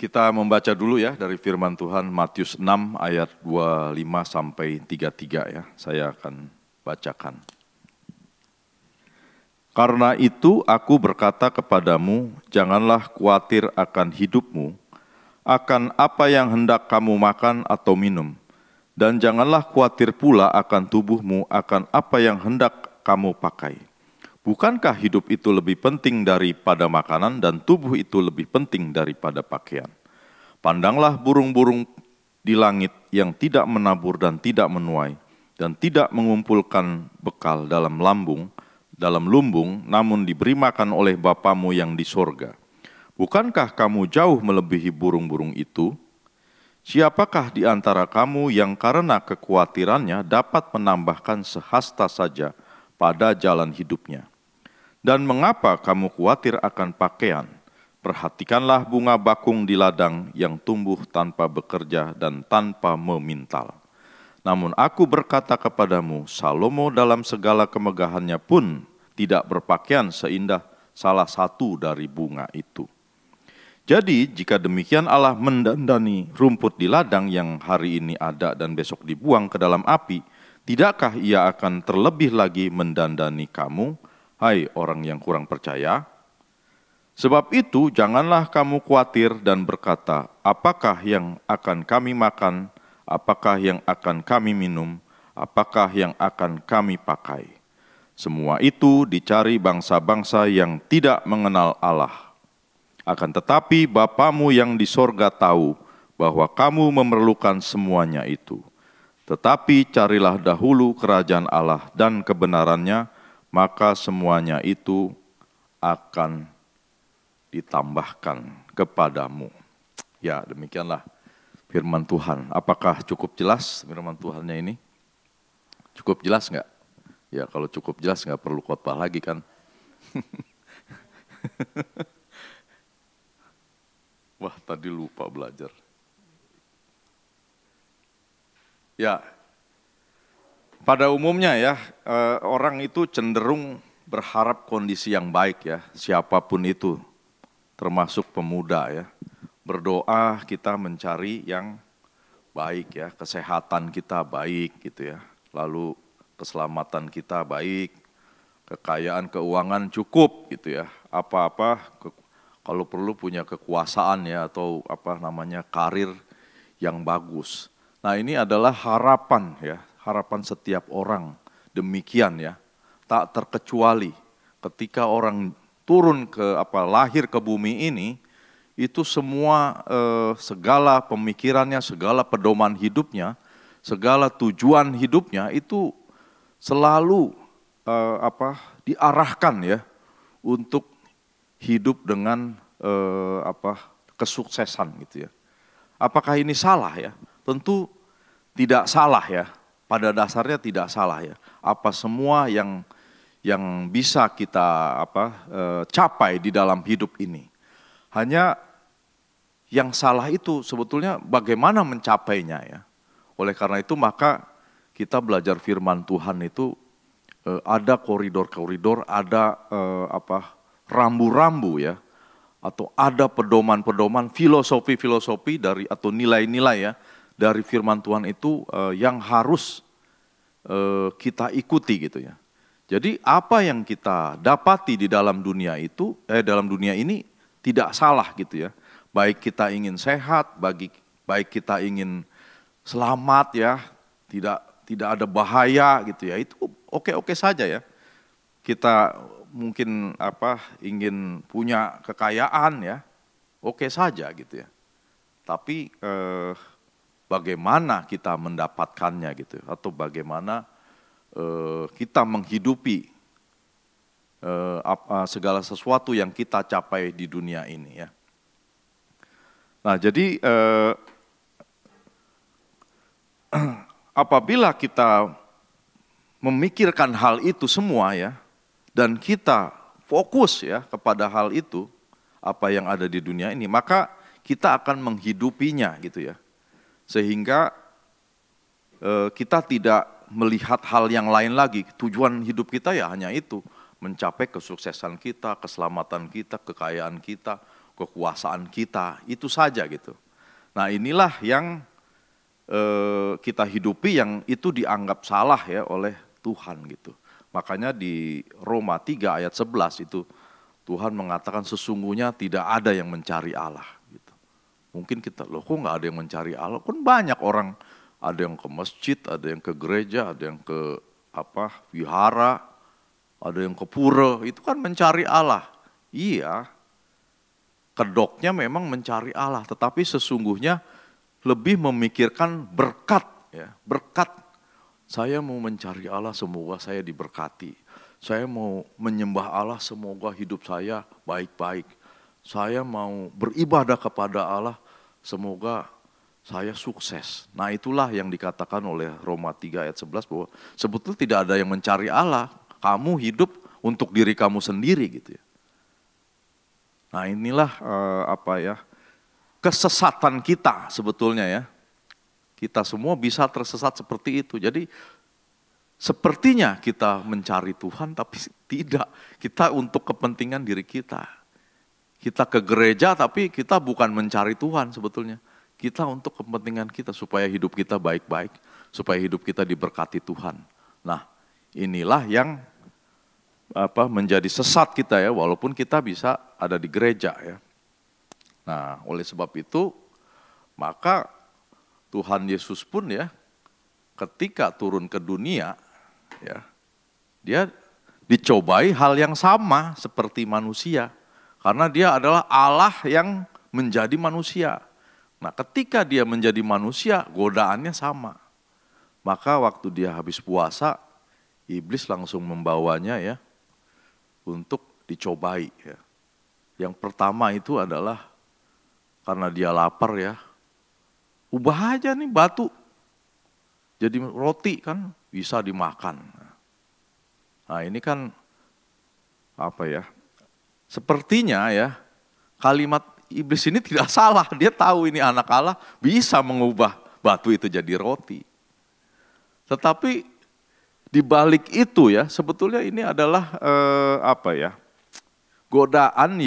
Kita membaca dulu ya dari firman Tuhan Matius 6 ayat 25 sampai 33 ya. Saya akan bacakan. Karena itu aku berkata kepadamu, janganlah khawatir akan hidupmu, akan apa yang hendak kamu makan atau minum. Dan janganlah khawatir pula akan tubuhmu, akan apa yang hendak kamu pakai. Bukankah hidup itu lebih penting daripada makanan dan tubuh itu lebih penting daripada pakaian? Pandanglah burung-burung di langit yang tidak menabur dan tidak menuai dan tidak mengumpulkan bekal dalam lumbung, namun diberi makan oleh Bapamu yang di sorga. Bukankah kamu jauh melebihi burung-burung itu? Siapakah di antara kamu yang karena kekhawatirannya dapat menambahkan sehasta saja pada jalan hidupnya? Dan mengapa kamu khawatir akan pakaian? Perhatikanlah bunga bakung di ladang yang tumbuh tanpa bekerja dan tanpa memintal. Namun aku berkata kepadamu, Salomo dalam segala kemegahannya pun tidak berpakaian seindah salah satu dari bunga itu. Jadi jika demikian Allah mendandani rumput di ladang yang hari ini ada dan besok dibuang ke dalam api, tidakkah Ia akan terlebih lagi mendandani kamu, hai orang yang kurang percaya? Sebab itu janganlah kamu khawatir dan berkata, apakah yang akan kami makan, apakah yang akan kami minum, apakah yang akan kami pakai. Semua itu dicari bangsa-bangsa yang tidak mengenal Allah. Akan tetapi Bapamu yang di sorga tahu bahwa kamu memerlukan semuanya itu. Tetapi carilah dahulu kerajaan Allah dan kebenarannya, maka semuanya itu akan ditambahkan kepadamu. Ya, demikianlah firman Tuhan. Apakah cukup jelas firman Tuhannya ini? Cukup jelas enggak? Ya, kalau cukup jelas enggak perlu khotbah lagi kan? Wah, tadi lupa belajar. Ya, pada umumnya ya, orang itu cenderung berharap kondisi yang baik ya, siapapun itu, termasuk pemuda ya. Berdoa kita mencari yang baik ya, kesehatan kita baik gitu ya, lalu keselamatan kita baik, kekayaan keuangan cukup gitu ya, apa-apa kalau perlu punya kekuasaan ya atau karir yang bagus. Nah ini adalah harapan ya, harapan setiap orang demikian ya, tak terkecuali ketika orang turun lahir ke bumi ini, itu semua segala pemikirannya, segala pedoman hidupnya, segala tujuan hidupnya itu selalu diarahkan ya untuk hidup dengan kesuksesan gitu ya. Apakah ini salah ya? Tentu tidak salah ya. Pada dasarnya tidak salah ya. Apa semua yang bisa kita capai di dalam hidup ini. Hanya yang salah itu sebetulnya bagaimana mencapainya ya. Oleh karena itu maka kita belajar firman Tuhan itu ada koridor-koridor, ada rambu-rambu ya, atau ada pedoman-pedoman, filosofi-filosofi dari atau nilai-nilai ya dari firman Tuhan itu yang harus kita ikuti gitu ya. Jadi apa yang kita dapati di dalam dunia itu, dalam dunia ini tidak salah gitu ya. Baik kita ingin sehat, baik kita ingin selamat ya, tidak ada bahaya gitu ya. Itu oke-oke saja ya. Kita mungkin ingin punya kekayaan ya, oke saja gitu ya. Tapi bagaimana kita mendapatkannya gitu, atau bagaimana kita menghidupi segala sesuatu yang kita capai di dunia ini ya. Nah jadi apabila kita memikirkan hal itu semua ya, dan kita fokus ya kepada hal itu, apa yang ada di dunia ini, maka kita akan menghidupinya gitu ya. Sehingga kita tidak melihat hal yang lain lagi. Tujuan hidup kita ya hanya itu, mencapai kesuksesan kita, keselamatan kita, kekayaan kita, kekuasaan kita, itu saja gitu. Nah inilah yang kita hidupi yang itu dianggap salah ya oleh Tuhan gitu. Makanya di Roma 3 ayat 11 itu Tuhan mengatakan sesungguhnya tidak ada yang mencari Allah gitu. Mungkin kita loh kok nggak ada yang mencari Allah? Kan banyak orang, ada yang ke masjid, ada yang ke gereja, ada yang ke wihara, ada yang ke pura, itu kan mencari Allah. Iya, kedoknya memang mencari Allah, tetapi sesungguhnya lebih memikirkan berkat, ya, berkat. Saya mau mencari Allah, semoga saya diberkati. Saya mau menyembah Allah, semoga hidup saya baik-baik. Saya mau beribadah kepada Allah, semoga saya sukses. Nah itulah yang dikatakan oleh Roma 3 ayat 11 bahwa sebetulnya tidak ada yang mencari Allah. Kamu hidup untuk diri kamu sendiri gitu ya. Nah inilah kesesatan kita sebetulnya ya. Kita semua bisa tersesat seperti itu. Jadi sepertinya kita mencari Tuhan tapi tidak. Kita untuk kepentingan diri kita. Kita ke gereja tapi kita bukan mencari Tuhan sebetulnya. Kita untuk kepentingan kita supaya hidup kita baik-baik. Supaya hidup kita diberkati Tuhan. Nah inilah yang menjadi sesat kita ya. Walaupun kita bisa ada di gereja ya. Nah, oleh sebab itu, maka Tuhan Yesus pun ya, ketika turun ke dunia, ya, dia dicobai hal yang sama seperti manusia. Karena dia adalah Allah yang menjadi manusia. Nah, ketika dia menjadi manusia, godaannya sama. Maka waktu dia habis puasa, iblis langsung membawanya ya, untuk dicobai. Ya. Yang pertama itu adalah karena dia lapar ya, ubah aja nih batu jadi roti kan bisa dimakan. Nah ini kan sepertinya ya kalimat iblis ini tidak salah. Dia tahu ini anak Allah bisa mengubah batu itu jadi roti. Tetapi di balik itu ya sebetulnya ini adalah godaan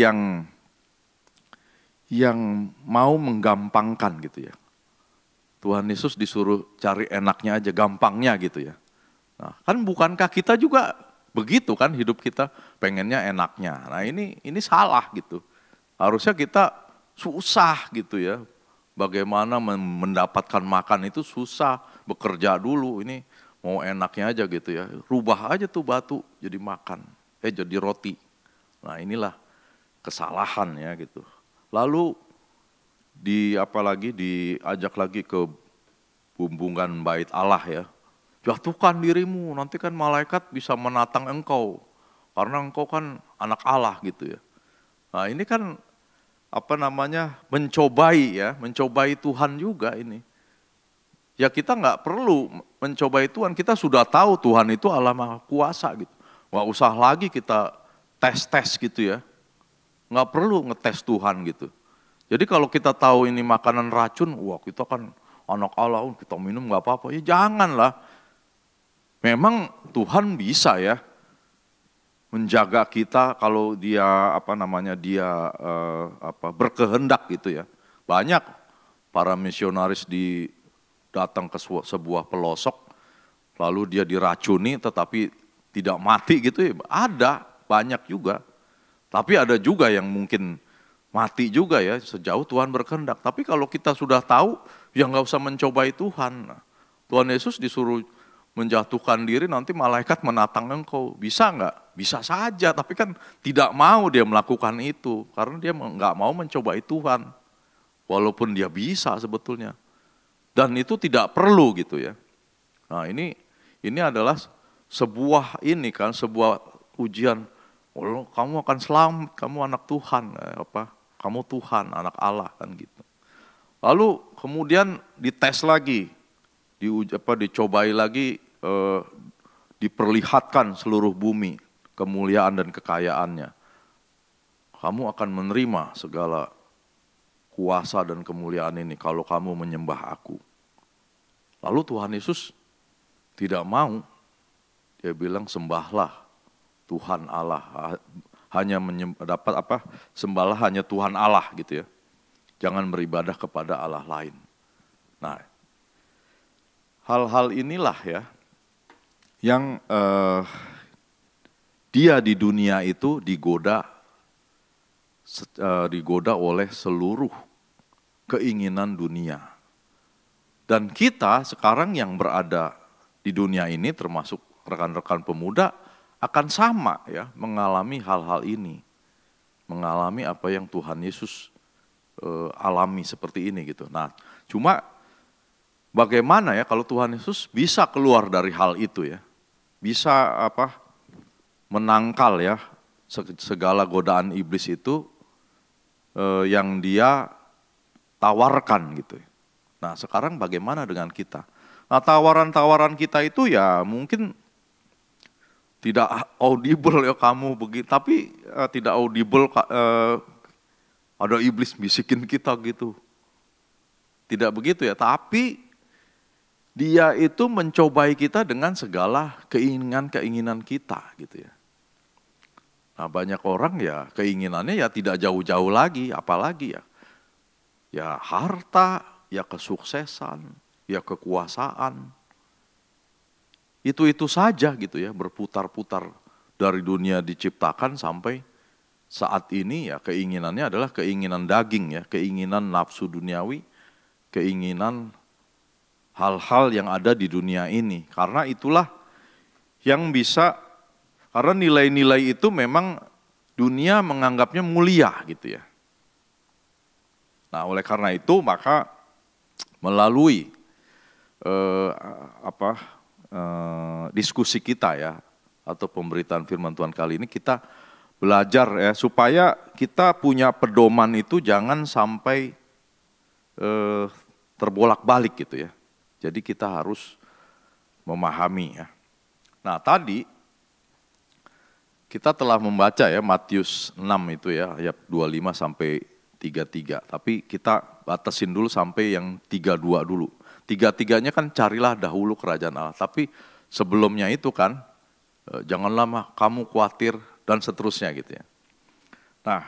yang mau menggampangkan gitu ya. Tuhan Yesus disuruh cari enaknya aja, gampangnya gitu ya. Nah, kan bukankah kita juga begitu kan hidup kita pengennya enaknya. Nah ini salah gitu. Harusnya kita susah gitu ya. Bagaimana mendapatkan makan itu susah, bekerja dulu ini mau enaknya aja gitu ya. Rubah aja tuh batu jadi makan, jadi roti. Nah inilah kesalahan ya gitu. Lalu diajak lagi ke bumbungan bait Allah ya. Jatuhkan dirimu, nanti kan malaikat bisa menatang engkau. Karena engkau kan anak Allah gitu ya. Nah ini kan mencobai Tuhan juga ini. Ya kita nggak perlu mencobai Tuhan, kita sudah tahu Tuhan itu Allah Maha Kuasa gitu. Nggak usah lagi kita tes-tes gitu ya. Nggak perlu ngetes Tuhan gitu. Jadi kalau kita tahu ini makanan racun, wah kita kan anak Allah, kita minum nggak apa-apa. Ya janganlah. Memang Tuhan bisa ya menjaga kita kalau dia berkehendak gitu ya. Banyak para misionaris datang ke sebuah pelosok, lalu dia diracuni tetapi tidak mati gitu ya. Ada, banyak juga. Tapi ada juga yang mungkin mati juga ya, sejauh Tuhan berkehendak. Tapi kalau kita sudah tahu, ya nggak usah mencobai Tuhan. Tuhan Yesus disuruh menjatuhkan diri, nanti malaikat menatang engkau. Bisa nggak? Bisa saja, tapi kan tidak mau dia melakukan itu. Karena dia nggak mau mencobai Tuhan. Walaupun dia bisa sebetulnya. Dan itu tidak perlu gitu ya. Nah ini adalah sebuah ujian. Oh, kamu akan selamat, kamu anak Tuhan, kamu Tuhan, anak Allah kan gitu. Lalu kemudian dites lagi, dicobai lagi, diperlihatkan seluruh bumi, kemuliaan dan kekayaannya. Kamu akan menerima segala kuasa dan kemuliaan ini kalau kamu menyembah aku. Lalu Tuhan Yesus tidak mau, dia bilang sembahlah Tuhan Allah, hanya sembahlah hanya Tuhan Allah gitu ya. Jangan beribadah kepada Allah lain. Nah, hal-hal inilah ya yang dia di dunia itu digoda oleh seluruh keinginan dunia. Dan kita sekarang yang berada di dunia ini termasuk rekan-rekan pemuda akan sama ya mengalami hal-hal ini. Mengalami apa yang Tuhan Yesus alami seperti ini gitu. Nah, cuma bagaimana ya kalau Tuhan Yesus bisa keluar dari hal itu ya. Bisa menangkal ya segala godaan iblis itu yang dia tawarkan gitu. Nah, sekarang bagaimana dengan kita? Nah, tawaran-tawaran kita itu ya mungkin tidak audible ya kamu begitu, tapi tidak audible ada iblis bisikin kita gitu. Tidak begitu ya, tapi dia itu mencobai kita dengan segala keinginan-keinginan kita gitu ya. Nah, banyak orang ya keinginannya ya tidak jauh-jauh lagi, apalagi ya harta, ya kesuksesan, ya kekuasaan. Itu saja gitu ya, berputar-putar dari dunia diciptakan sampai saat ini ya keinginannya adalah keinginan daging ya, keinginan nafsu duniawi, keinginan hal-hal yang ada di dunia ini. Karena itulah yang bisa, karena nilai-nilai itu memang dunia menganggapnya mulia gitu ya. Nah, oleh karena itu maka melalui diskusi kita ya atau pemberitaan firman Tuhan kali ini kita belajar ya supaya kita punya pedoman itu jangan sampai terbolak-balik gitu ya. Jadi kita harus memahami ya. Nah, tadi kita telah membaca ya Matius 6 itu ya ayat 25 sampai 33. Tapi kita batasin dulu sampai yang 32 dulu. 33-nya kan carilah dahulu kerajaan Allah. Tapi sebelumnya itu kan janganlah kamu khawatir dan seterusnya gitu ya. Nah,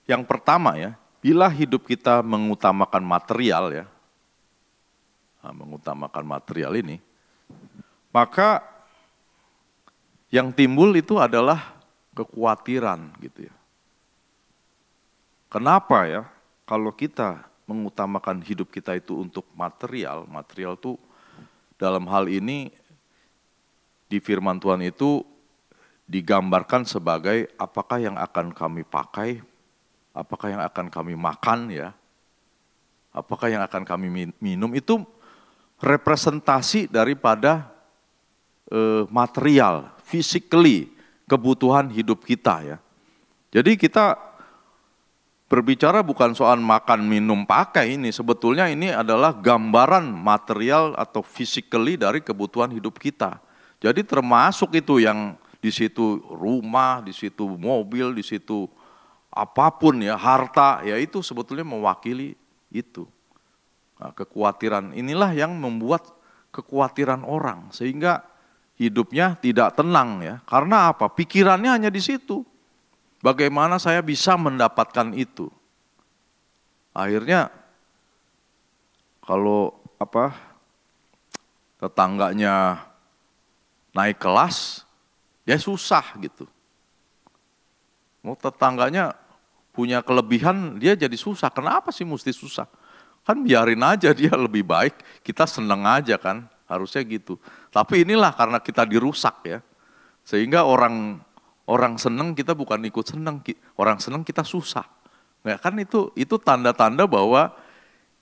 yang pertama ya, bila hidup kita mengutamakan material ya, mengutamakan material ini, maka yang timbul itu adalah kekhawatiran gitu ya. Kenapa ya? Kalau kita mengutamakan hidup kita itu untuk material itu dalam hal ini di firman Tuhan itu digambarkan sebagai apakah yang akan kami pakai, apakah yang akan kami makan ya, apakah yang akan kami minum, itu representasi daripada material, physically, kebutuhan hidup kita ya. Jadi kita berbicara bukan soal makan, minum, pakai ini. Sebetulnya ini adalah gambaran material atau physically dari kebutuhan hidup kita. Jadi termasuk itu yang di situ rumah, di situ mobil, di situ apapun ya, harta, ya itu sebetulnya mewakili itu. Nah, kekhawatiran inilah yang membuat kekhawatiran orang sehingga hidupnya tidak tenang ya. Karena apa? Pikirannya hanya di situ. Bagaimana saya bisa mendapatkan itu? Akhirnya kalau tetangganya naik kelas, ya susah gitu. Mau tetangganya punya kelebihan, dia jadi susah. Kenapa sih mesti susah? Kan biarin aja dia lebih baik, kita seneng aja kan, harusnya gitu. Tapi inilah karena kita dirusak ya, sehingga orang seneng kita bukan ikut seneng, orang seneng kita susah. Nah, kan itu tanda-tanda bahwa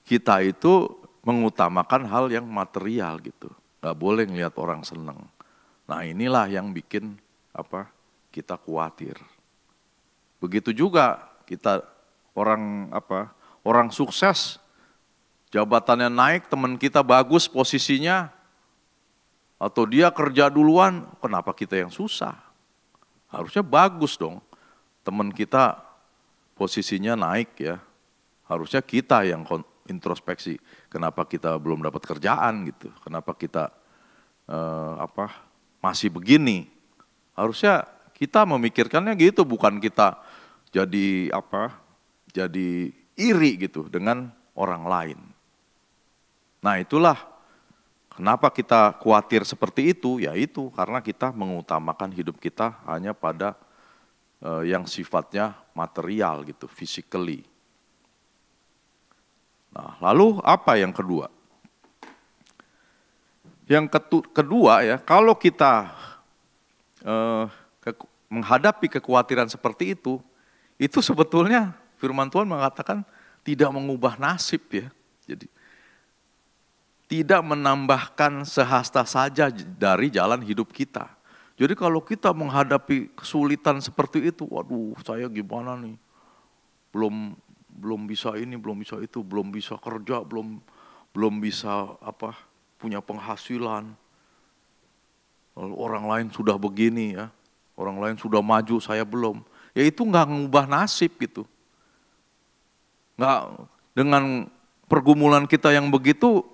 kita itu mengutamakan hal yang material gitu. Gak boleh ngelihat orang seneng. Nah, inilah yang bikin kita khawatir. Begitu juga kita orang sukses, jabatannya naik, teman kita bagus posisinya, atau dia kerja duluan, kenapa kita yang susah? Harusnya bagus dong, teman kita posisinya naik ya, harusnya kita yang introspeksi, kenapa kita belum dapat kerjaan gitu, kenapa kita masih begini, harusnya Kita memikirkannya gitu, bukan kita jadi jadi iri gitu dengan orang lain. Nah itulah kenapa kita khawatir seperti itu, yaitu karena kita mengutamakan hidup kita hanya pada yang sifatnya material gitu, physically. Nah, lalu apa yang kedua? Yang kedua ya, kalau kita menghadapi kekhawatiran seperti itu sebetulnya firman Tuhan mengatakan tidak mengubah nasib ya. Jadi tidak menambahkan sehasta saja dari jalan hidup kita. Jadi kalau kita menghadapi kesulitan seperti itu, waduh saya gimana nih, belum bisa ini, belum bisa itu, belum bisa kerja, belum bisa punya penghasilan. Lalu orang lain sudah begini ya, orang lain sudah maju, saya belum. Ya itu nggak mengubah nasib gitu. Nggak, dengan pergumulan kita yang begitu,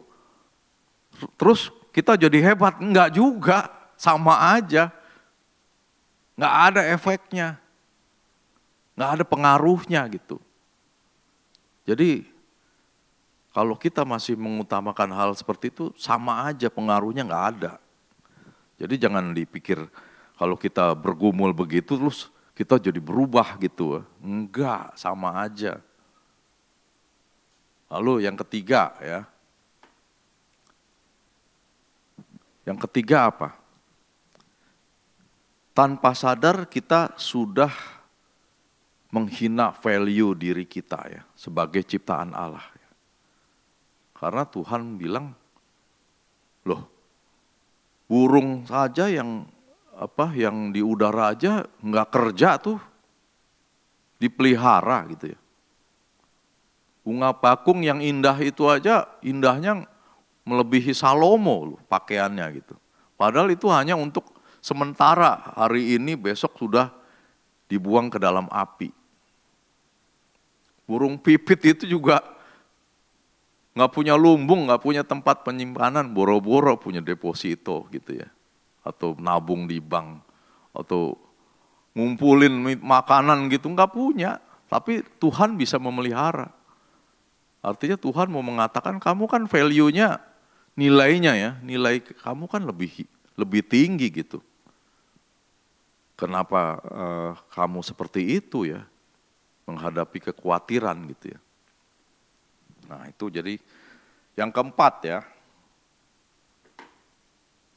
terus kita jadi hebat, enggak juga, sama aja. Enggak ada efeknya, enggak ada pengaruhnya gitu. Jadi kalau kita masih mengutamakan hal seperti itu, sama aja pengaruhnya enggak ada. Jadi jangan dipikir kalau kita bergumul begitu terus kita jadi berubah gitu. Enggak, sama aja. Lalu yang ketiga ya. Yang ketiga apa? Tanpa sadar kita sudah menghina value diri kita ya sebagai ciptaan Allah. Karena Tuhan bilang, loh, burung saja yang di udara aja nggak kerja tuh dipelihara gitu ya. Bunga bakung yang indah itu aja indahnya melebihi Salomo loh, pakaiannya gitu. Padahal itu hanya untuk sementara, hari ini besok sudah dibuang ke dalam api. Burung pipit itu juga nggak punya lumbung, nggak punya tempat penyimpanan, boro-boro punya deposito gitu ya. Atau nabung di bank, atau ngumpulin makanan gitu, nggak punya. Tapi Tuhan bisa memelihara. Artinya Tuhan mau mengatakan kamu kan value-nya, nilainya ya, nilai kamu kan lebih tinggi gitu. Kenapa kamu seperti itu ya, menghadapi kekhawatiran gitu ya. Nah itu jadi yang keempat ya.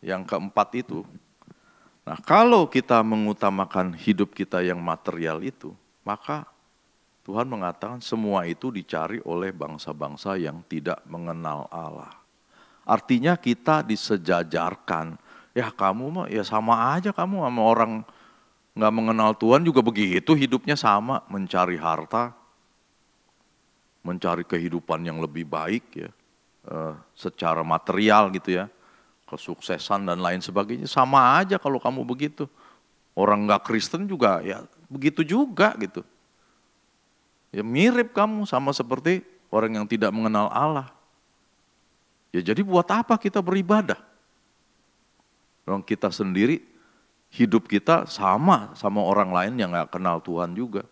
Yang keempat itu, nah kalau kita mengutamakan hidup kita yang material itu, maka Tuhan mengatakan semua itu dicari oleh bangsa-bangsa yang tidak mengenal Allah. Artinya kita disejajarkan, ya kamu mah ya sama aja kamu sama orang nggak mengenal Tuhan juga begitu hidupnya sama, mencari harta, mencari kehidupan yang lebih baik ya, secara material gitu ya, kesuksesan dan lain sebagainya sama aja kalau kamu begitu. Orang nggak Kristen juga ya begitu juga gitu. Ya mirip kamu sama seperti orang yang tidak mengenal Allah. Ya jadi buat apa kita beribadah? Orang kita sendiri, hidup kita sama orang lain yang gak kenal Tuhan juga.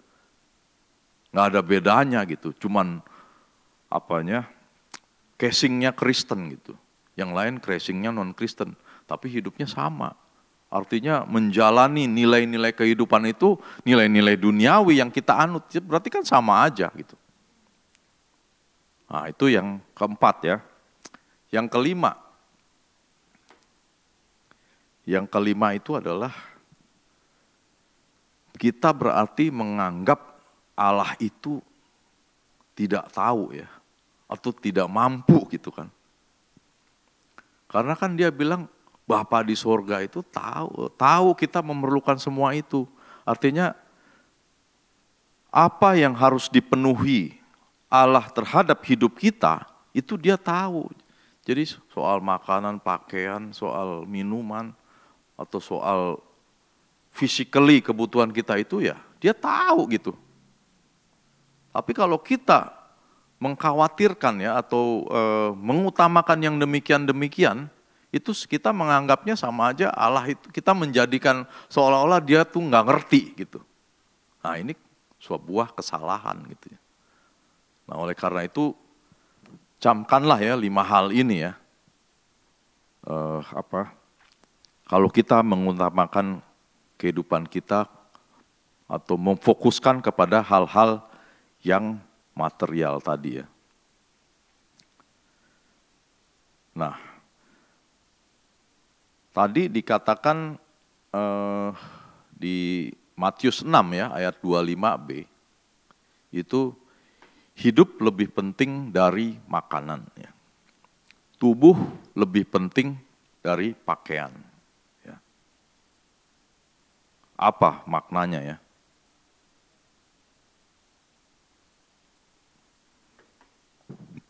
Gak ada bedanya gitu, cuman casingnya Kristen gitu. Yang lain casingnya non-Kristen, tapi hidupnya sama. Artinya menjalani nilai-nilai kehidupan itu, nilai-nilai duniawi yang kita anut, berarti kan sama aja gitu. Nah itu yang keempat ya. Yang kelima itu adalah kita berarti menganggap Allah itu tidak tahu ya, atau tidak mampu gitu kan. Karena kan dia bilang, Bapa di sorga itu tahu kita memerlukan semua itu. Artinya apa yang harus dipenuhi Allah terhadap hidup kita, itu dia tahu. Jadi soal makanan, pakaian, soal minuman, atau soal physically kebutuhan kita itu ya, dia tahu gitu. Tapi kalau kita mengkhawatirkan ya, atau mengutamakan yang demikian-demikian, itu kita menganggapnya sama aja Allah itu, kita menjadikan seolah-olah dia tuh nggak ngerti gitu. Nah ini sebuah kesalahan gitu ya. Nah oleh karena itu camkanlah ya 5 hal ini ya. Kalau kita mengutamakan kehidupan kita atau memfokuskan kepada hal-hal yang material tadi ya. Nah, tadi dikatakan di Matius 6 ya, ayat 25b, itu hidup lebih penting dari makanan. Ya. Tubuh lebih penting dari pakaian. Ya. Apa maknanya ya?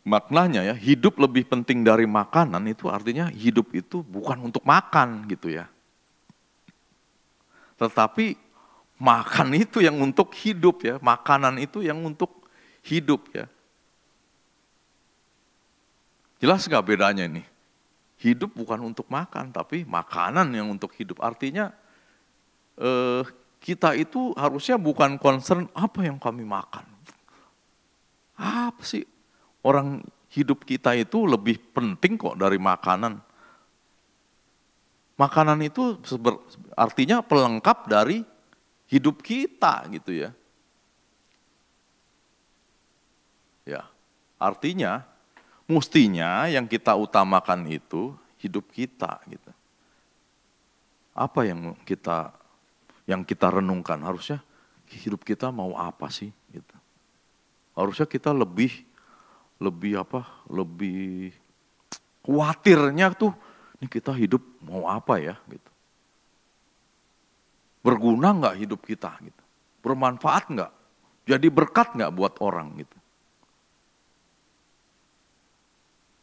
Maknanya ya, hidup lebih penting dari makanan itu artinya hidup itu bukan untuk makan gitu ya. Tetapi makan itu yang untuk hidup ya, makanan itu yang untuk hidup ya. Jelas gak bedanya ini? Hidup bukan untuk makan, tapi makanan yang untuk hidup. Artinya kita itu harusnya bukan concern apa yang kami makan. Apa sih? Orang hidup kita itu lebih penting kok dari makanan. Makanan itu artinya pelengkap dari hidup kita gitu ya. Ya, artinya mestinya yang kita utamakan itu hidup kita gitu. Apa yang kita renungkan? Harusnya hidup kita mau apa sih gitu. Harusnya kita lebih khawatirnya tuh, ini kita hidup mau apa ya gitu. Berguna nggak hidup kita gitu. Bermanfaat nggak? Jadi berkat nggak buat orang gitu.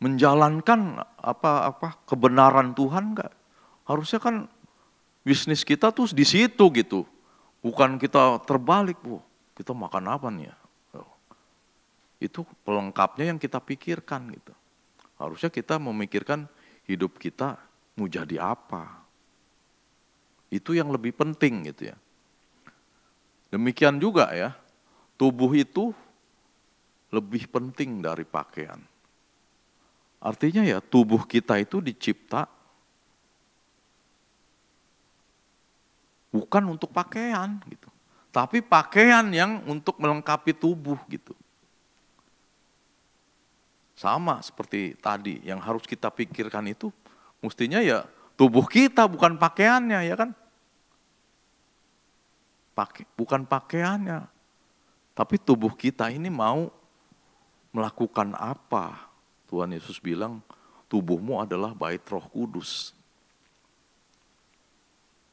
Menjalankan kebenaran Tuhan nggak? Harusnya kan bisnis kita tuh di situ gitu. Bukan kita terbalik, kita makan apa nih ya? Itu pelengkapnya yang kita pikirkan gitu. Harusnya kita memikirkan hidup kita mau jadi apa. Itu yang lebih penting gitu ya. Demikian juga ya, tubuh itu lebih penting dari pakaian. Artinya ya tubuh kita itu dicipta bukan untuk pakaian gitu. Tapi pakaian yang untuk melengkapi tubuh gitu. Sama seperti tadi, yang harus kita pikirkan itu mestinya ya tubuh kita bukan pakaiannya ya kan. Bukan pakaiannya, tapi tubuh kita ini mau melakukan apa. Tuhan Yesus bilang tubuhmu adalah bait Roh Kudus.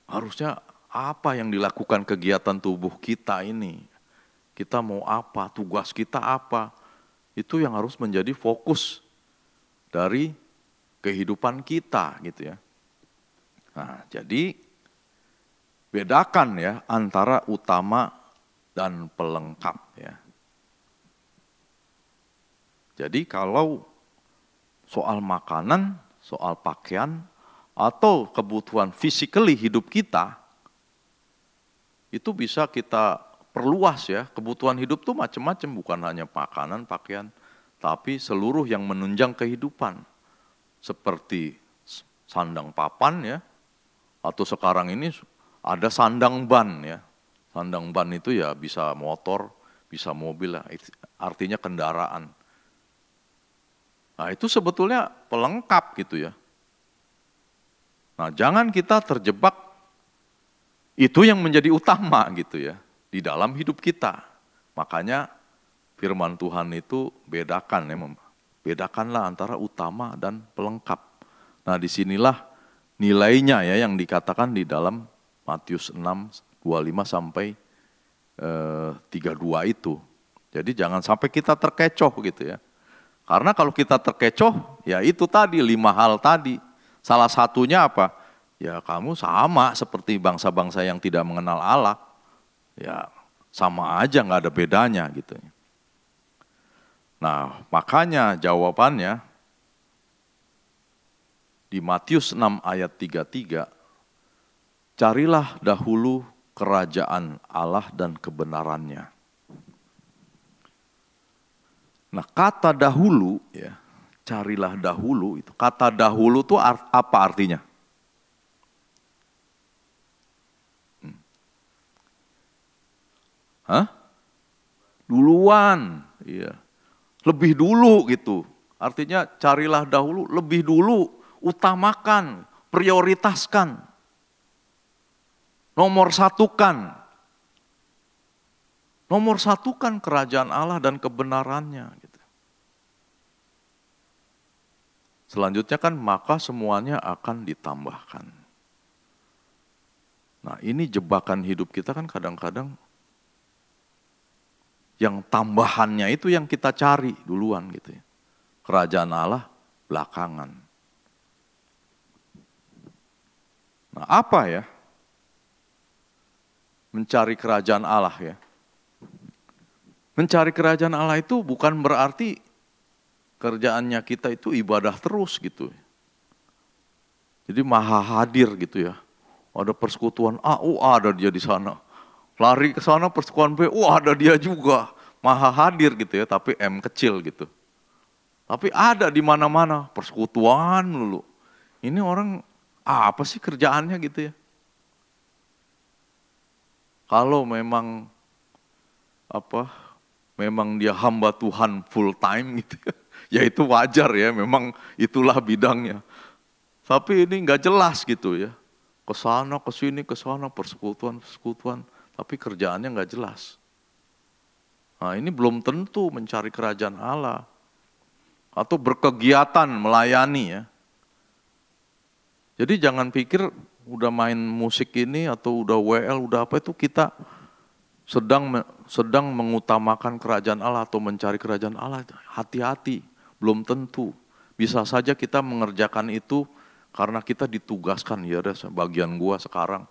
Harusnya apa yang dilakukan kegiatan tubuh kita ini? Kita mau apa, tugas kita apa? Itu yang harus menjadi fokus dari kehidupan kita gitu ya. Nah, jadi bedakan ya antara utama dan pelengkap ya. Jadi kalau soal makanan, soal pakaian, atau kebutuhan physically hidup kita, itu bisa kita perluas ya, kebutuhan hidup tuh macam-macam, bukan hanya makanan, pakaian, tapi seluruh yang menunjang kehidupan. Seperti sandang papan ya, atau sekarang ini ada sandang ban ya. Sandang ban itu ya bisa motor, bisa mobil, artinya kendaraan. Nah itu sebetulnya pelengkap gitu ya. Nah jangan kita terjebak, itu yang menjadi utama gitu ya. Di dalam hidup kita. Makanya firman Tuhan itu bedakan ya, bedakanlah antara utama dan pelengkap. Nah disinilah nilainya ya yang dikatakan di dalam Matius 6, 25 sampai 32 itu. Jadi jangan sampai kita terkecoh gitu ya. Karena kalau kita terkecoh, ya itu tadi 5 hal tadi. Salah satunya apa? Ya kamu sama seperti bangsa-bangsa yang tidak mengenal Allah. Ya sama aja, nggak ada bedanya gitu. Nah makanya jawabannya Di Matius 6 ayat 33, carilah dahulu kerajaan Allah dan kebenarannya. Nah, kata dahulu, ya, carilah dahulu, itu kata dahulu itu apa artinya? Duluan, iya. Lebih dulu gitu. Artinya carilah dahulu, lebih dulu, utamakan, prioritaskan, nomor satukan kerajaan Allah dan kebenarannya. Gitu. Selanjutnya kan maka semuanya akan ditambahkan. Nah ini jebakan hidup kita kan kadang-kadang yang tambahannya itu yang kita cari duluan gitu ya. Kerajaan Allah belakangan. Nah apa ya? Mencari kerajaan Allah ya. Mencari kerajaan Allah itu bukan berarti kerjaannya kita itu ibadah terus gitu. Jadi maha hadir gitu ya. Ada persekutuan A, ada dia di sana. Lari ke sana persekutuan B, ada dia juga. Maha hadir gitu ya, tapi M kecil gitu. Tapi ada di mana-mana persekutuan dulu. Ini orang apa sih kerjaannya gitu ya? Kalau memang memang dia hamba Tuhan full time gitu ya itu wajar ya, memang itulah bidangnya. Tapi ini nggak jelas gitu ya. Kesana, kesini, kesana, persekutuan, tapi kerjaannya nggak jelas. Nah ini belum tentu mencari kerajaan Allah. Atau berkegiatan melayani ya. Jadi jangan pikir udah main musik ini atau udah WL, udah apa itu kita sedang mengutamakan kerajaan Allah atau mencari kerajaan Allah. Hati-hati, belum tentu. Bisa saja kita mengerjakan itu karena kita ditugaskan, ya ada bagian gua sekarang.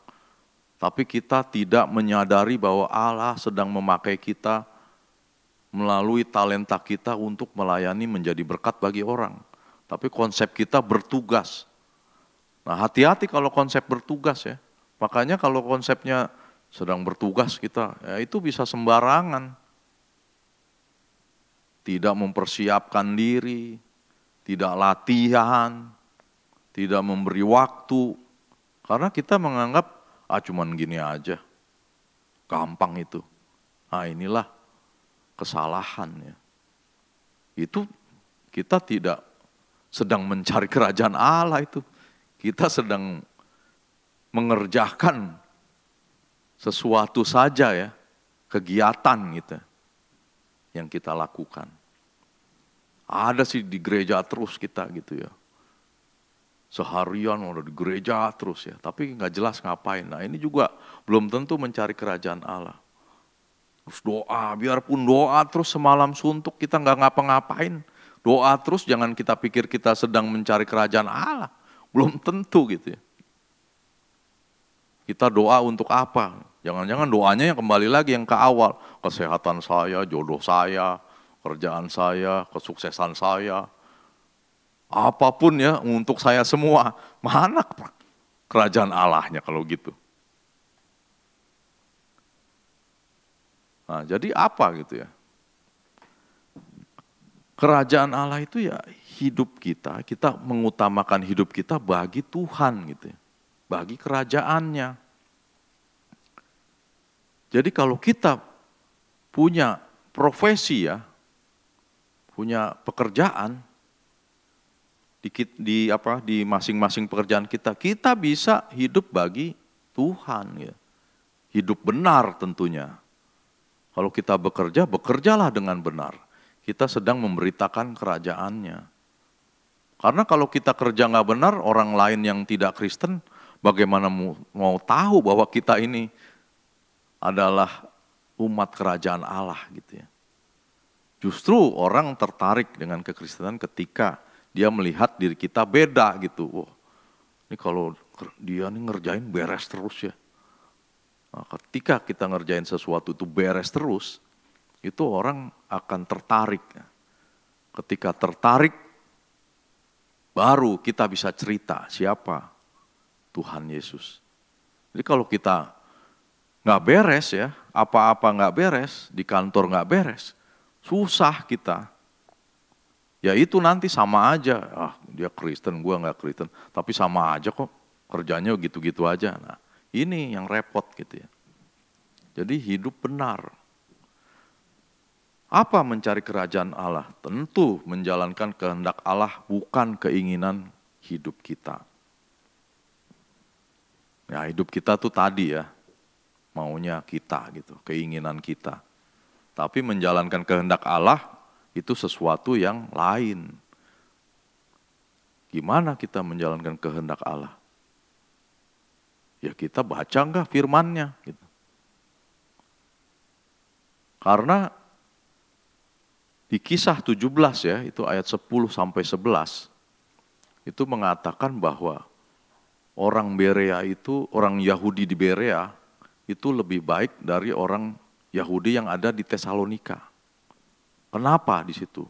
Tapi kita tidak menyadari bahwa Allah sedang memakai kita melalui talenta kita untuk melayani menjadi berkat bagi orang. Tapi konsep kita bertugas. Nah hati-hati kalau konsep bertugas ya. Makanya kalau konsepnya sedang bertugas kita, ya itu bisa sembarangan. Tidak mempersiapkan diri, tidak latihan, tidak memberi waktu. Karena kita menganggap, cuman gini aja, gampang itu. Nah inilah kesalahan ya. Itu kita tidak sedang mencari kerajaan Allah itu. Kita sedang mengerjakan sesuatu saja ya, kegiatan gitu yang kita lakukan. Ada sih di gereja terus kita gitu ya. Seharian udah di gereja terus ya, tapi nggak jelas ngapain. Nah ini juga belum tentu mencari kerajaan Allah. Terus doa, biarpun doa terus semalam suntuk kita nggak ngapa-ngapain. Doa terus, jangan kita pikir kita sedang mencari kerajaan Allah. Belum tentu gitu ya. Kita doa untuk apa? Jangan-jangan doanya yang kembali lagi yang ke awal. Kesehatan saya, jodoh saya, kerjaan saya, kesuksesan saya. Apapun ya untuk saya semua. Mana kerajaan Allahnya kalau gitu? Nah, jadi apa gitu ya? Kerajaan Allah itu ya hidup kita mengutamakan hidup kita bagi Tuhan gitu ya. Bagi kerajaannya. Jadi kalau kita punya profesi ya, punya pekerjaan di masing-masing pekerjaan kita bisa hidup bagi Tuhan ya. Hidup benar tentunya. Kalau kita bekerja, bekerjalah dengan benar. Kita sedang memberitakan kerajaannya. Karena kalau kita kerja nggak benar, orang lain yang tidak Kristen, bagaimana mau tahu bahwa kita ini adalah umat kerajaan Allah gitu ya. Justru orang tertarik dengan kekristenan ketika dia melihat diri kita beda gitu. Wah, ini kalau dia nih ngerjain beres terus ya. Nah, ketika kita ngerjain sesuatu itu beres terus, itu orang akan tertarik. Ketika tertarik, baru kita bisa cerita siapa Tuhan Yesus. Jadi kalau kita nggak beres ya, apa-apa nggak beres, di kantor nggak beres, susah kita. Ya itu nanti sama aja, dia Kristen, gua nggak Kristen, tapi sama aja kok, kerjanya gitu-gitu aja. Nah ini yang repot gitu ya. Jadi hidup benar. Apa mencari kerajaan Allah? Tentu menjalankan kehendak Allah, bukan keinginan hidup kita. Ya hidup kita tuh tadi ya, maunya kita gitu, keinginan kita. Tapi menjalankan kehendak Allah itu sesuatu yang lain. Gimana kita menjalankan kehendak Allah? Ya kita baca enggak firman-Nya gitu. Karena di Kisah 17 ya, itu ayat 10 sampai 11, itu mengatakan bahwa orang Berea itu, orang Yahudi di Berea itu lebih baik dari orang Yahudi yang ada di Tesalonika. Kenapa di situ?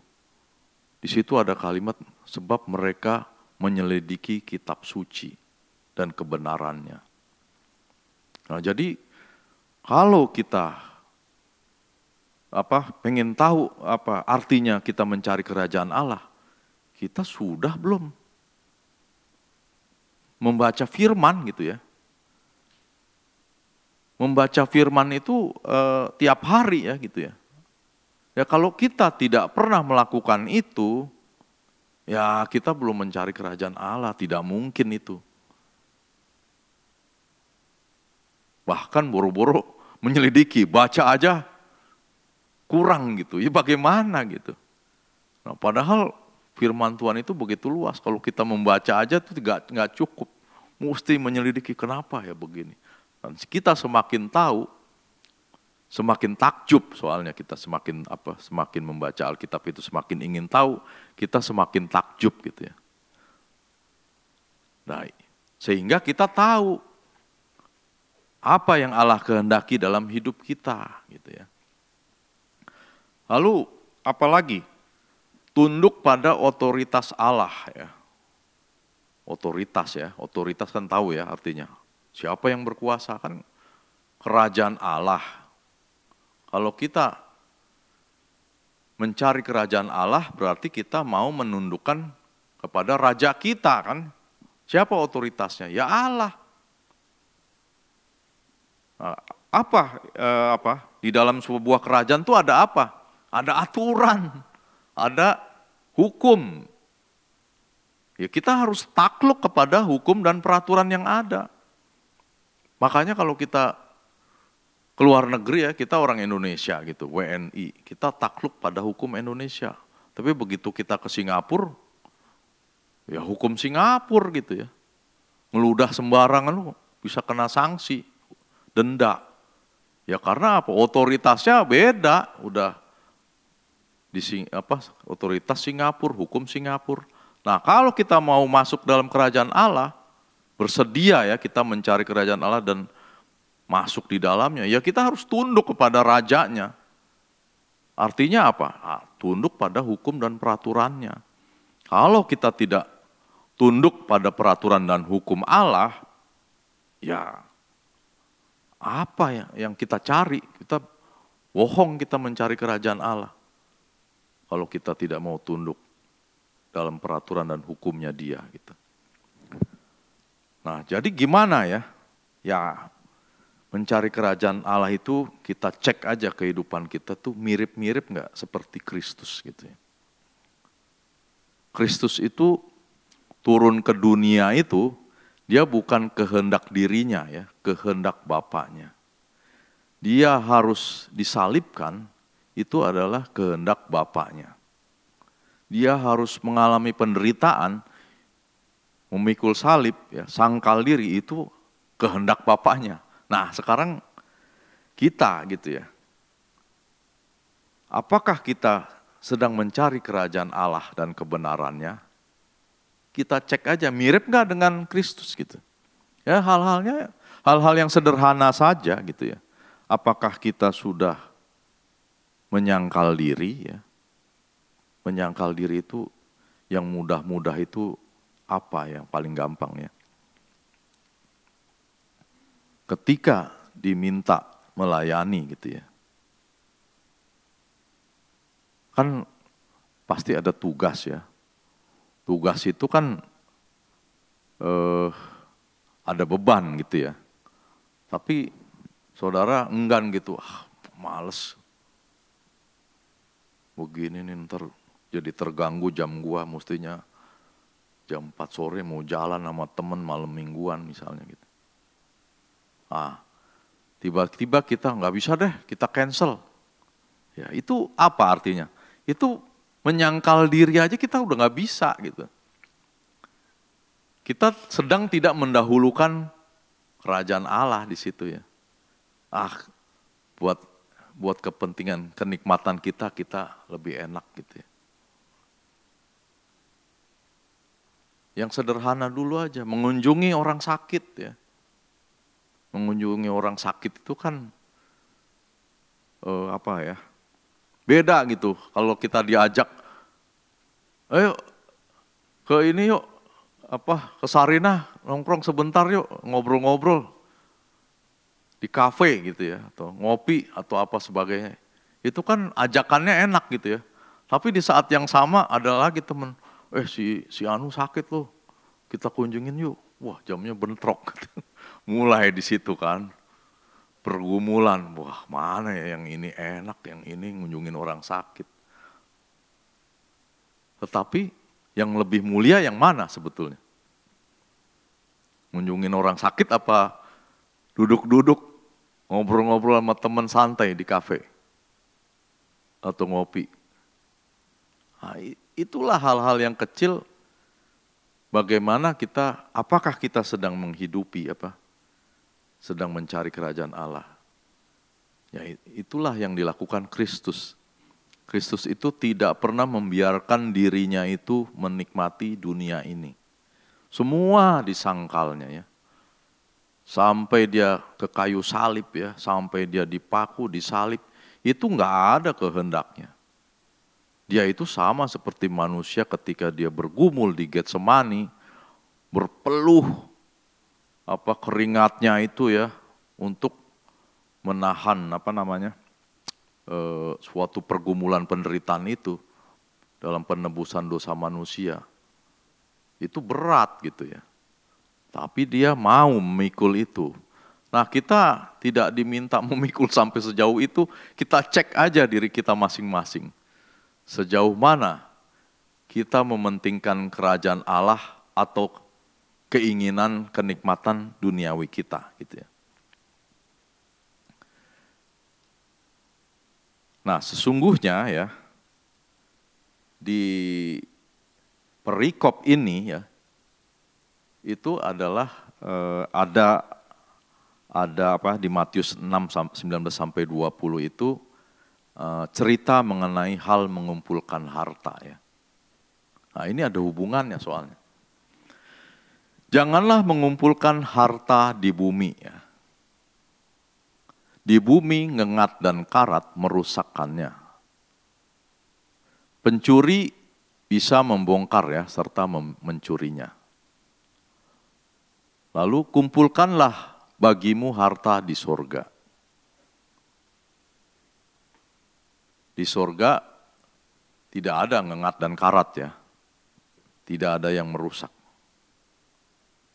Di situ ada kalimat sebab mereka menyelidiki kitab suci dan kebenarannya. Nah, jadi kalau kita pengen tahu apa artinya kita mencari kerajaan Allah, kita sudah belum membaca firman gitu ya. Membaca firman itu tiap hari ya gitu ya. Ya kalau kita tidak pernah melakukan itu, ya kita belum mencari kerajaan Allah, tidak mungkin itu. Bahkan boro-boro menyelidiki, baca aja kurang gitu, ya bagaimana gitu. Nah, padahal firman Tuhan itu begitu luas, kalau kita membaca aja itu nggak cukup, mesti menyelidiki kenapa ya begini. Dan kita semakin tahu, semakin takjub soalnya kita semakin membaca Alkitab itu semakin ingin tahu, kita semakin takjub gitu ya. Nah, sehingga kita tahu apa yang Allah kehendaki dalam hidup kita gitu ya. Lalu apalagi? Tunduk pada otoritas Allah ya. Otoritas kan tahu ya artinya. Siapa yang berkuasa kan kerajaan Allah. Kalau kita mencari kerajaan Allah berarti kita mau menundukkan kepada raja kita kan. Siapa otoritasnya? Ya Allah. Nah, di dalam sebuah kerajaan itu ada apa? Ada aturan, ada hukum. Ya kita harus takluk kepada hukum dan peraturan yang ada. Makanya kalau kita keluar negeri ya, kita orang Indonesia gitu, WNI, kita takluk pada hukum Indonesia. Tapi begitu kita ke Singapura, ya hukum Singapura gitu ya. Ngeludah sembarangan bisa kena sanksi, denda. Ya karena apa? Otoritasnya beda, udah otoritas Singapura, hukum Singapura. Nah, kalau kita mau masuk dalam kerajaan Allah, bersedia ya kita mencari kerajaan Allah dan masuk di dalamnya, ya kita harus tunduk kepada rajanya. Artinya apa? Tunduk pada hukum dan peraturannya. Kalau kita tidak tunduk pada peraturan dan hukum Allah, ya apa yang kita cari? Kita bohong kita mencari kerajaan Allah. Kalau kita tidak mau tunduk dalam peraturan dan hukumnya Dia gitu. Nah, jadi gimana ya? Ya, mencari kerajaan Allah itu kita cek aja kehidupan kita tuh mirip-mirip nggak seperti Kristus gitu ya. Kristus itu turun ke dunia itu, dia bukan kehendak dirinya ya, kehendak Bapaknya. Dia harus disalibkan, itu adalah kehendak Bapaknya. Dia harus mengalami penderitaan, memikul salib, ya, sangkal diri itu kehendak Bapaknya. Nah sekarang kita gitu ya, apakah kita sedang mencari kerajaan Allah dan kebenarannya? Kita cek aja mirip nggak dengan Kristus gitu. Ya hal-hal yang sederhana saja gitu ya. Apakah kita sudah menyangkal diri ya? Menyangkal diri itu yang mudah-mudah itu apa yang paling gampang ya? Ketika diminta melayani gitu ya, kan pasti ada tugas ya. Tugas itu kan ada beban gitu ya. Tapi saudara enggan gitu, males. Begini nih ntar jadi terganggu jam gua, mestinya jam 4 sore mau jalan sama temen malam mingguan misalnya gitu. Tiba-tiba kita nggak bisa deh, kita cancel. Ya itu apa artinya? Itu menyangkal diri aja kita udah nggak bisa gitu. Kita sedang tidak mendahulukan kerajaan Allah di situ ya. Buat kepentingan, kenikmatan kita lebih enak gitu ya. Yang sederhana dulu aja, mengunjungi orang sakit ya. Mengunjungi orang sakit itu kan beda gitu. Kalau kita diajak, ayo ke ini yuk, ke Sarinah nongkrong sebentar yuk, ngobrol-ngobrol di kafe gitu ya, atau ngopi atau apa sebagainya. Itu kan ajakannya enak gitu ya. Tapi di saat yang sama ada lagi temen, si Anu sakit loh, kita kunjungin yuk. Wah jamnya bentrok. Mulai di situ kan pergumulan. Wah mana ya yang ini enak, yang ini ngunjungin orang sakit. Tetapi yang lebih mulia yang mana sebetulnya? Ngunjungin orang sakit apa duduk-duduk ngobrol-ngobrol sama teman santai di kafe atau ngopi? Nah, itulah hal-hal yang kecil. Bagaimana apakah kita sedang menghidupi sedang mencari kerajaan Allah. Ya itulah yang dilakukan Kristus. Kristus itu tidak pernah membiarkan dirinya itu menikmati dunia ini. Semua disangkalnya ya. Sampai dia ke kayu salib ya, sampai dia dipaku, disalib, itu enggak ada kehendaknya. Dia itu sama seperti manusia ketika dia bergumul di Getsemani, berpeluh keringatnya itu ya untuk menahan suatu pergumulan penderitaan itu dalam penebusan dosa manusia. Itu berat gitu ya. Tapi dia mau memikul itu. Nah kita tidak diminta memikul sampai sejauh itu, kita cek aja diri kita masing-masing. Sejauh mana kita mementingkan kerajaan Allah atau keinginan kenikmatan duniawi kita gitu ya. Nah sesungguhnya ya di perikop ini ya itu adalah ada di Matius 6 19 sampai 20 itu cerita mengenai hal mengumpulkan harta ya. Nah ini ada hubungannya soalnya. Janganlah mengumpulkan harta di bumi ya. Di bumi ngengat dan karat merusakkannya. Pencuri bisa membongkar ya serta mencurinya. Lalu kumpulkanlah bagimu harta di sorga. Di sorga tidak ada ngengat dan karat ya. Tidak ada yang merusak.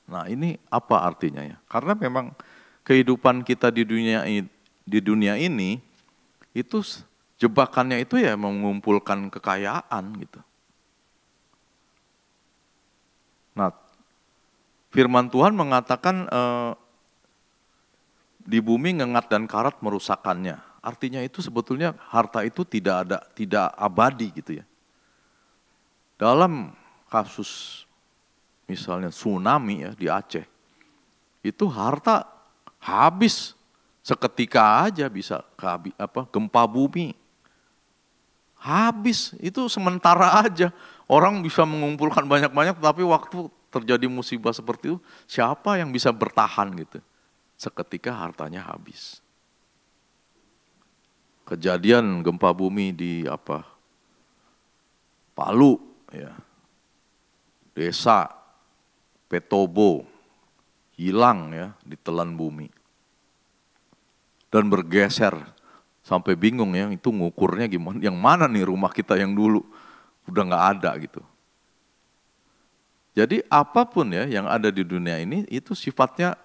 Nah ini apa artinya ya? Karena memang kehidupan kita di dunia ini itu jebakannya itu ya mengumpulkan kekayaan gitu. Nah firman Tuhan mengatakan di bumi ngengat dan karat merusakkannya. Artinya itu sebetulnya harta itu tidak abadi gitu ya. Dalam kasus misalnya tsunami ya di Aceh, itu harta habis seketika aja bisa gempa bumi. Habis, itu sementara aja. Orang bisa mengumpulkan banyak-banyak tapi waktu terjadi musibah seperti itu, siapa yang bisa bertahan gitu? Seketika hartanya habis. Kejadian gempa bumi di Palu ya. Desa petobo, hilang ya, ditelan bumi. Dan bergeser, sampai bingung ya, itu ngukurnya gimana, yang mana nih rumah kita yang dulu, udah nggak ada gitu. Jadi apapun ya yang ada di dunia ini, itu sifatnya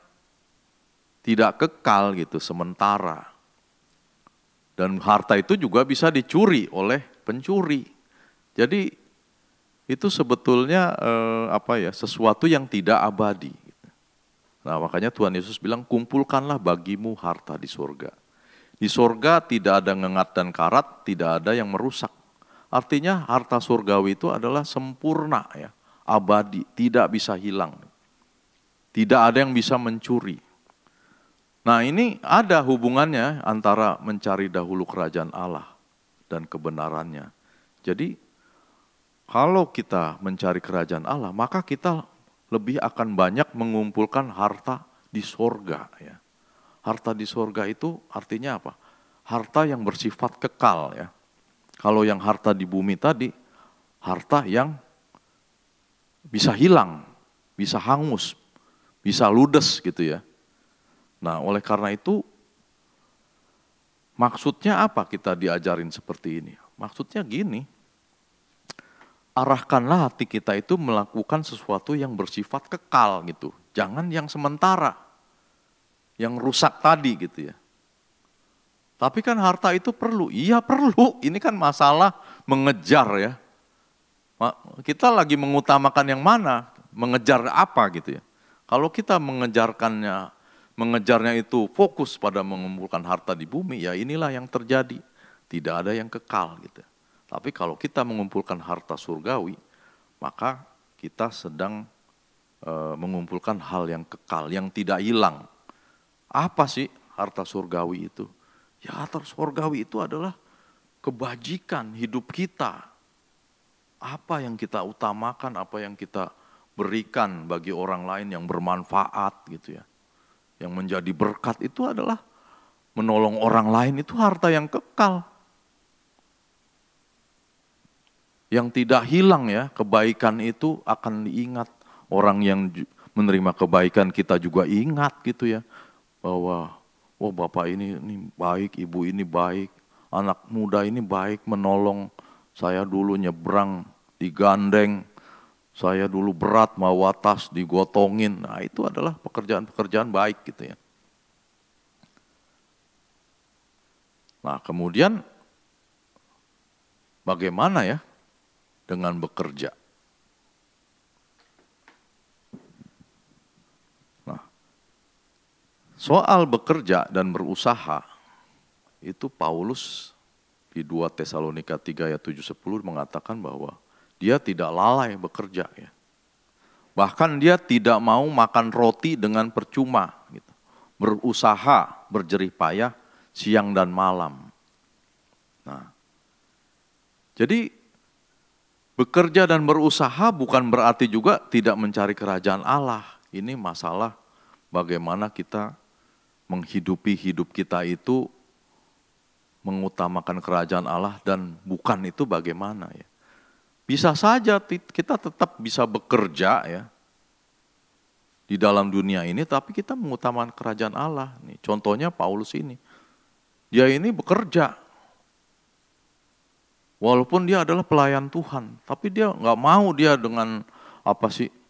tidak kekal gitu, sementara. Dan harta itu juga bisa dicuri oleh pencuri. Jadi itu sebetulnya sesuatu yang tidak abadi. Nah, makanya Tuhan Yesus bilang, kumpulkanlah bagimu harta di surga. Di surga tidak ada ngengat dan karat, tidak ada yang merusak. Artinya harta surgawi itu adalah sempurna ya, abadi, tidak bisa hilang. Tidak ada yang bisa mencuri. Nah, ini ada hubungannya antara mencari dahulu kerajaan Allah dan kebenarannya. Jadi kalau kita mencari kerajaan Allah, maka kita lebih akan banyak mengumpulkan harta di sorga. Ya. Harta di sorga itu artinya apa? Harta yang bersifat kekal. Ya. Kalau yang harta di bumi tadi, harta yang bisa hilang, bisa hangus, bisa ludes gitu ya. Nah, oleh karena itu, maksudnya apa kita diajarin seperti ini? Maksudnya gini, arahkanlah hati kita itu melakukan sesuatu yang bersifat kekal gitu. Jangan yang sementara, yang rusak tadi gitu ya. Tapi kan harta itu perlu, iya perlu. Ini kan masalah mengejar ya. Kita lagi mengutamakan yang mana, mengejar apa gitu ya. Kalau kita mengejarnya itu fokus pada mengumpulkan harta di bumi, ya inilah yang terjadi. Tidak ada yang kekal gitu. Tapi kalau kita mengumpulkan harta surgawi, maka kita sedang mengumpulkan hal yang kekal, yang tidak hilang. Apa sih harta surgawi itu? Ya, harta surgawi itu adalah kebajikan hidup kita. Apa yang kita utamakan, apa yang kita berikan bagi orang lain yang bermanfaat gitu ya. Yang menjadi berkat itu adalah menolong orang lain, itu harta yang kekal. Yang tidak hilang ya, kebaikan itu akan diingat. Orang yang menerima kebaikan kita juga ingat gitu ya. Bahwa, oh bapak ini baik, ibu ini baik, anak muda ini baik menolong. Saya dulu nyebrang, digandeng, saya dulu berat mau tas, digotongin. Nah itu adalah pekerjaan-pekerjaan baik gitu ya. Nah kemudian bagaimana ya dengan bekerja? Nah, soal bekerja dan berusaha, itu Paulus di 2 Tesalonika 3 ayat 7-10 mengatakan bahwa dia tidak lalai bekerja ya. Bahkan dia tidak mau makan roti dengan percuma gitu. Berusaha, berjerih payah siang dan malam. Nah, jadi bekerja dan berusaha bukan berarti juga tidak mencari kerajaan Allah. Ini masalah bagaimana kita menghidupi hidup kita itu mengutamakan kerajaan Allah dan bukan itu bagaimana ya. Bisa saja kita tetap bisa bekerja ya di dalam dunia ini, tapi kita mengutamakan kerajaan Allah. Nih, contohnya Paulus ini, dia ini bekerja. Walaupun dia adalah pelayan Tuhan, tapi dia nggak mau dia dengan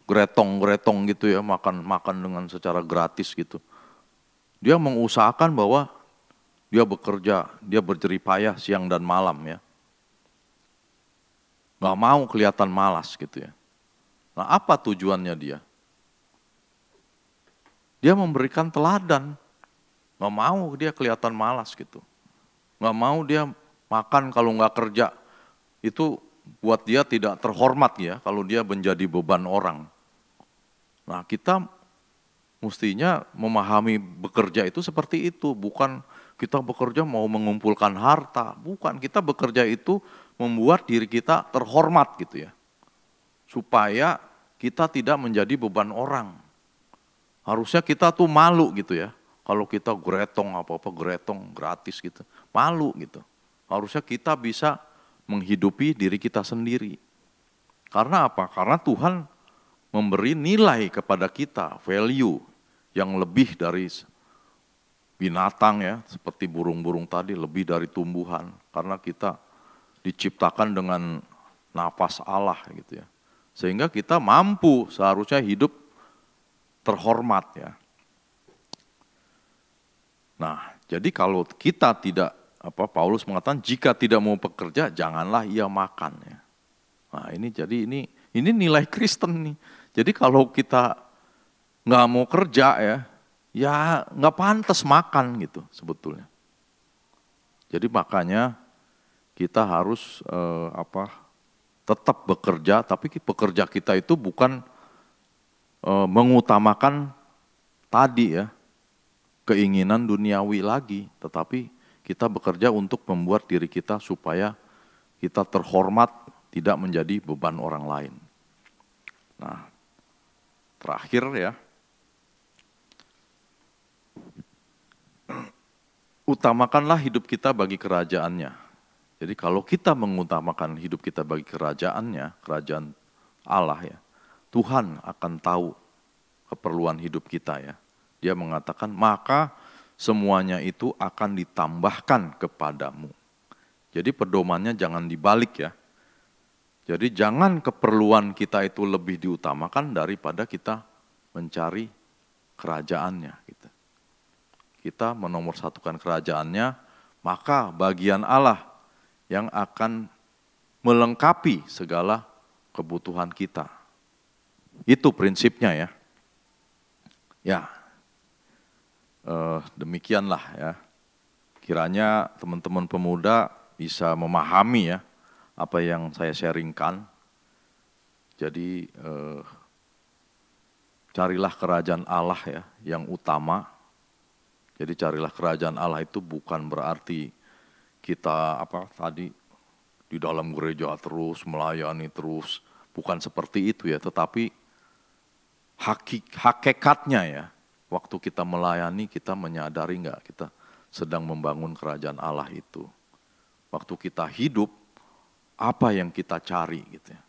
gretong gitu ya, makan dengan secara gratis gitu. Dia mengusahakan bahwa dia bekerja, dia berjerih payah siang dan malam ya. Nggak mau kelihatan malas gitu ya. Nah apa tujuannya dia? Dia memberikan teladan, nggak mau dia kelihatan malas gitu. Nggak mau dia makan kalau nggak kerja, itu buat dia tidak terhormat ya kalau dia menjadi beban orang. Nah kita mestinya memahami bekerja itu seperti itu, bukan kita bekerja mau mengumpulkan harta, bukan, kita bekerja itu membuat diri kita terhormat gitu ya. Supaya kita tidak menjadi beban orang. Harusnya kita tuh malu gitu ya, kalau kita gretong gretong gratis gitu, malu gitu. Harusnya kita bisa menghidupi diri kita sendiri. Karena apa? Karena Tuhan memberi nilai kepada kita, value yang lebih dari binatang ya, seperti burung-burung tadi, lebih dari tumbuhan. Karena kita diciptakan dengan nafas Allah gitu ya. Sehingga kita mampu seharusnya hidup terhormat ya. Nah, jadi kalau kita tidak, Paulus mengatakan jika tidak mau bekerja, janganlah ia makan ya. Nah ini nilai Kristen nih. Jadi kalau kita nggak mau kerja ya nggak pantas makan gitu sebetulnya. Jadi makanya kita harus tetap bekerja, tapi bekerja kita itu bukan mengutamakan tadi ya keinginan duniawi lagi, tetapi kita bekerja untuk membuat diri kita supaya kita terhormat, tidak menjadi beban orang lain. Nah, terakhir ya, utamakanlah hidup kita bagi kerajaannya. Jadi kalau kita mengutamakan hidup kita bagi kerajaannya, kerajaan Allah ya, Tuhan akan tahu keperluan hidup kita ya. Dia mengatakan, maka semuanya itu akan ditambahkan kepadamu. Jadi pedomannya jangan dibalik ya. Jadi jangan keperluan kita itu lebih diutamakan daripada kita mencari kerajaannya. Kita menomorsatukan kerajaannya, maka bagian Allah yang akan melengkapi segala kebutuhan kita. Itu prinsipnya ya. Ya, demikianlah ya. Kiranya teman-teman pemuda bisa memahami ya apa yang saya sharingkan. Jadi carilah kerajaan Allah ya yang utama. Jadi carilah kerajaan Allah itu bukan berarti kita di dalam gereja terus melayani terus, bukan seperti itu ya, tetapi hakikatnya ya, waktu kita melayani kita menyadari enggak kita sedang membangun kerajaan Allah itu. Waktu kita hidup, apa yang kita cari gitu ya.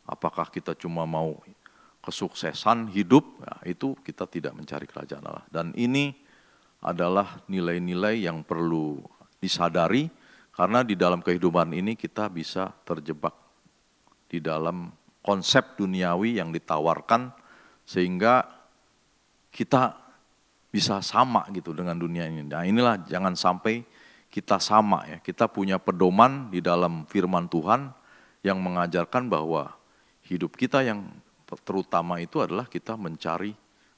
Apakah kita cuma mau kesuksesan hidup, ya, itu kita tidak mencari kerajaan Allah. Dan ini adalah nilai-nilai yang perlu disadari, karena di dalam kehidupan ini kita bisa terjebak di dalam konsep duniawi yang ditawarkan, sehingga kita bisa sama gitu dengan dunia ini. Nah inilah jangan sampai kita sama ya, kita punya pedoman di dalam firman Tuhan yang mengajarkan bahwa hidup kita yang terutama itu adalah kita mencari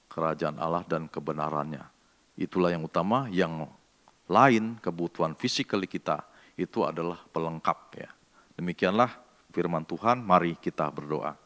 kerajaan Allah dan kebenarannya. Itulah yang utama, yang lain kebutuhan fisikal kita itu adalah pelengkap ya. Demikianlah firman Tuhan, mari kita berdoa.